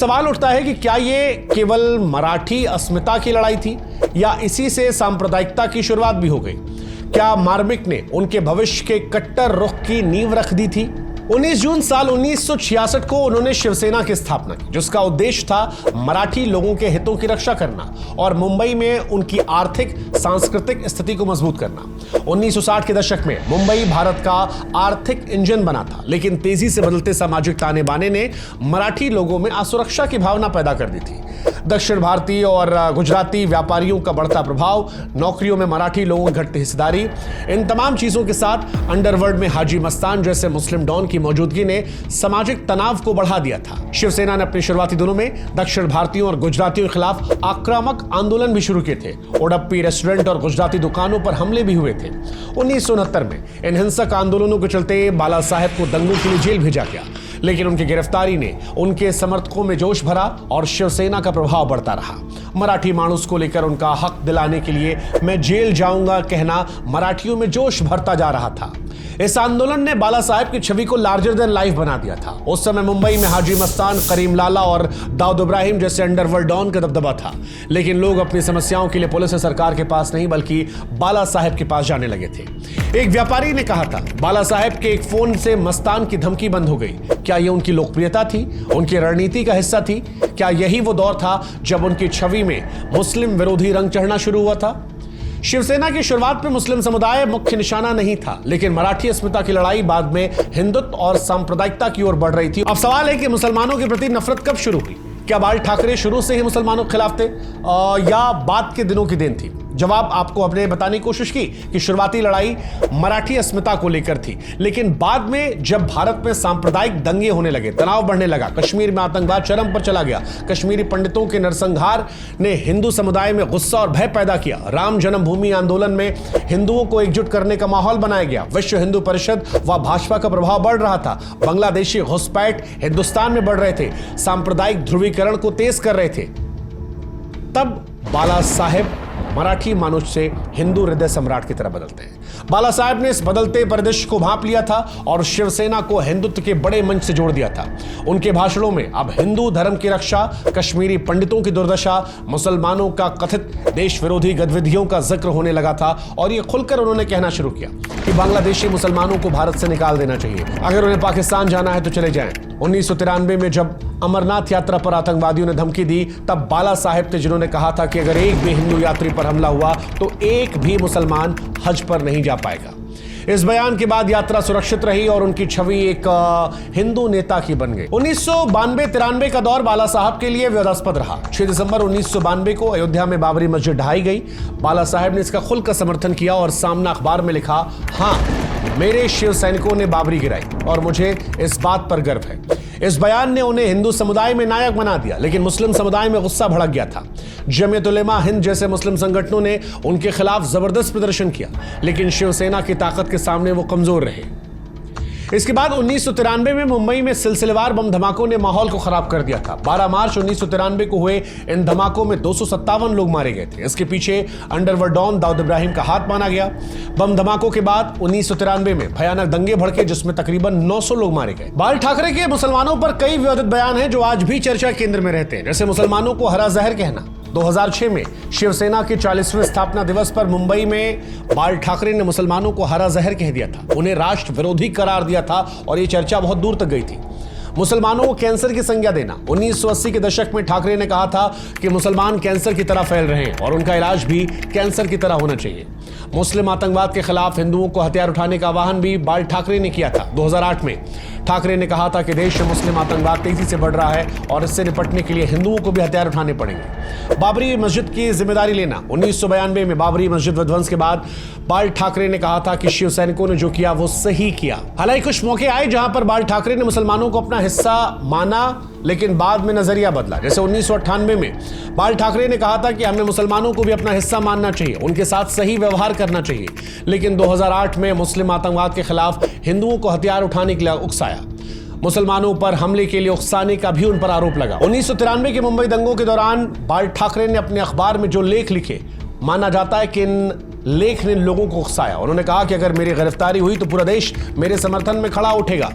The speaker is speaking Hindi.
सवाल उठता है कि क्या ये केवल मराठी अस्मिता की लड़ाई थी या इसी से सांप्रदायिकता की शुरुआत भी हो गई। क्या मार्मिक ने उनके भविष्य के कट्टर रुख की नींव रख दी थी। 19 जून साल 1966 को उन्होंने शिवसेना की स्थापना की, जिसका उद्देश्य था मराठी लोगों के हितों की रक्षा करना और मुंबई में उनकी आर्थिक सांस्कृतिक स्थिति को मजबूत करना। 1960 के दशक में मुंबई भारत का आर्थिक इंजन बना था, लेकिन तेजी से बदलते सामाजिक ताने बाने ने मराठी लोगों में असुरक्षा की भावना पैदा कर दी थी। दक्षिण भारतीय और गुजराती व्यापारियों का बढ़ता प्रभाव, नौकरियों में मराठी लोगों की घटती हिस्सेदारी, इन तमाम चीजों के साथ अंडरवर्ल्ड में हाजी मस्तान जैसे मुस्लिम डॉन की मौजूदगी ने सामाजिक तनाव को बढ़ा दिया था। शिवसेना ने अपने शुरुआती दिनों में दक्षिण भारतीयों और गुजरातियों के खिलाफ आक्रामक आंदोलन भी शुरू किए थे। उडप्पी रेस्टोरेंट और गुजराती दुकानों पर हमले भी हुए थे। 1969 में इन हिंसक आंदोलनों के चलते बाला साहेब को दंगों के लिए जेल भेजा गया, लेकिन उनकी गिरफ्तारी ने उनके समर्थकों में जोश भरा और शिवसेना का प्रभाव बढ़ता रहा। मराठी मानुस को लेकर उनका हक दिलाने के लिए मैं जेल जाऊंगा कहना मराठियों में जोश भरता जा रहा था। इस आंदोलन ने बाला साहेब की छवि को लार्जर देन लाइफ बना दिया था। उस समय मुंबई में हाजी मस्तान, करीम लाला और दाऊद इब्राहिम जैसे अंडरवर्ल्ड डॉन का दबदबा था, लेकिन लोग अपनी समस्याओं के लिए पुलिस और सरकार के पास नहीं बल्कि बाला साहेब के पास जाने लगे थे। एक व्यापारी ने कहा था, बाला साहेब के एक फोन से मस्तान की धमकी बंद हो गई। क्या यह उनकी लोकप्रियता थी, उनकी रणनीति का हिस्सा थी? क्या यही वो दौर था जब उनकी छवि में मुस्लिम विरोधी रंग चढ़ना शुरू हुआ था? शिवसेना की शुरुआत में मुस्लिम समुदाय मुख्य निशाना नहीं था, लेकिन मराठी अस्मिता की लड़ाई बाद में हिंदुत्व और सांप्रदायिकता की ओर बढ़ रही थी। अब सवाल है कि मुसलमानों के प्रति नफरत कब शुरू हुई? क्या बाल ठाकरे शुरू से ही मुसलमानों के खिलाफ थे या बाद के दिनों की देन थी? जवाब आपको अपने बताने की कोशिश की कि शुरुआती लड़ाई मराठी अस्मिता को लेकर थी, लेकिन बाद में जब भारत में सांप्रदायिक दंगे होने लगे, तनाव बढ़ने लगा, कश्मीर में आतंकवाद चरम पर चला गया, कश्मीरी पंडितों के नरसंहार ने हिंदू समुदाय में गुस्सा और भय पैदा किया, राम जन्मभूमि आंदोलन में हिंदुओं को एकजुट करने का माहौल बनाया गया, विश्व हिंदू परिषद व भाजपा का प्रभाव बढ़ रहा था, बांग्लादेशी घुसपैठ हिंदुस्तान में बढ़ रहे थे, सांप्रदायिक ध्रुवीकरण को तेज कर रहे थे। तब बाला साहेब मराठी मानुष से हिंदू हृदय सम्राट की तरह बदलते हैं। बाला साहेब ने इस बदलते परिदृश्य को भांप लिया था और शिवसेना को हिंदुत्व के बड़े मंच से जोड़ दिया था। उनके भाषणों में अब हिंदू धर्म की रक्षा, कश्मीरी पंडितों की दुर्दशा, मुसलमानों का कथित देश विरोधी गतिविधियों का जिक्र होने लगा था और यह खुलकर उन्होंने कहना शुरू किया कि बांग्लादेशी मुसलमानों को भारत से निकाल देना चाहिए, अगर उन्हें पाकिस्तान जाना है तो चले जाएं। 1993 में जब अमरनाथ यात्रा पर आतंकवादियों ने धमकी दी, तब बाला साहेब थे जिन्होंने कहा था कि अगर एक भी हिंदू यात्री पर हमला हुआ तो एक भी मुसलमान हज पर नहीं जा पाएगा। इस बयान के बाद यात्रा सुरक्षित रही और उनकी छवि एक हिंदू नेता की बन गई। 1992-93 का दौर बाला साहब के लिए विवादास्पद रहा। 6 दिसंबर 1992 को अयोध्या में बाबरी मस्जिद ढहाई गई। बाला साहब ने इसका खुलकर समर्थन किया और सामना अखबार में लिखा, हाँ, मेरे शिव सैनिकों ने बाबरी गिराई और मुझे इस बात पर गर्व है। इस बयान ने उन्हें हिंदू समुदाय में नायक बना दिया, लेकिन मुस्लिम समुदाय में गुस्सा भड़क गया था। जमीयत उलेमा हिंद जैसे मुस्लिम संगठनों ने उनके खिलाफ जबरदस्त प्रदर्शन किया, लेकिन शिवसेना की ताकत के सामने वो कमजोर रहे। इसके बाद 1993 में मुंबई में सिलसिलेवार बम धमाकों ने माहौल को खराब कर दिया था। 12 मार्च 1993 को हुए इन धमाकों में 257 लोग मारे गए थे। इसके पीछे अंडरवर्ल्ड डॉन दाऊद इब्राहिम का हाथ माना गया। बम धमाकों के बाद 1993 में भयानक दंगे भड़के, जिसमें तकरीबन 900 लोग मारे गए। बाल ठाकरे के मुसलमानों पर कई विवादित बयान हैं जो आज भी चर्चा केंद्र में रहते हैं, जैसे मुसलमानों को हरा जहर कहना। 2006 में शिवसेना के 40वें स्थापना दिवस पर मुंबई में बाल ठाकरे ने मुसलमानों को हरा जहर कह दिया था, उन्हें राष्ट्र विरोधी करार दिया था और यह चर्चा बहुत दूर तक गई थी। मुसलमानों को कैंसर की संज्ञा देना। 1980 के दशक में ठाकरे ने कहा था कि मुसलमान कैंसर की तरह फैल रहे हैं और उनका इलाज भी कैंसर की तरह होना चाहिए। मुस्लिम आतंकवाद के खिलाफ हिंदुओं को हथियार उठाने का आह्वान भी बाल ठाकरे ने किया था। 2008 में ठाकरे ने कहा था कि देश में मुस्लिम आतंकवाद तेजी से बढ़ रहा है और इससे निपटने के लिए हिंदुओं को भी हथियार उठाने पड़ेंगे। बाबरी मस्जिद की जिम्मेदारी लेना। 1992 में बाबरी मस्जिद विध्वंस के बाद बाल ठाकरे ने कहा था कि शिव सैनिकों ने जो किया वो सही किया। हालांकि कुछ मौके आए जहां पर बाल ठाकरे ने मुसलमानों को अपना हिस्सा माना, लेकिन बाद में नजरिया बदला। जैसे 1998 में बाल ठाकरे ने कहा था कि हमें मुसलमानों को भी अपना हिस्सा मानना चाहिए, उनके साथ सही व्यवहार करना चाहिए, लेकिन 2008 में मुस्लिम आतंकवाद के खिलाफ हिंदुओं को हथियार उठाने के लिए उकसाया। मुसलमानों पर हमले के लिए उकसाने का भी उन पर आरोप लगा। 1993 के मुंबई दंगों के दौरान बाल ठाकरे ने अपने अखबार में जो लेख लिखे, माना जाता है कि इन लेख ने लोगों को उकसाया। उन्होंने कहा कि अगर मेरी गिरफ्तारी हुई तो पूरा देश मेरे समर्थन में खड़ा उठेगा।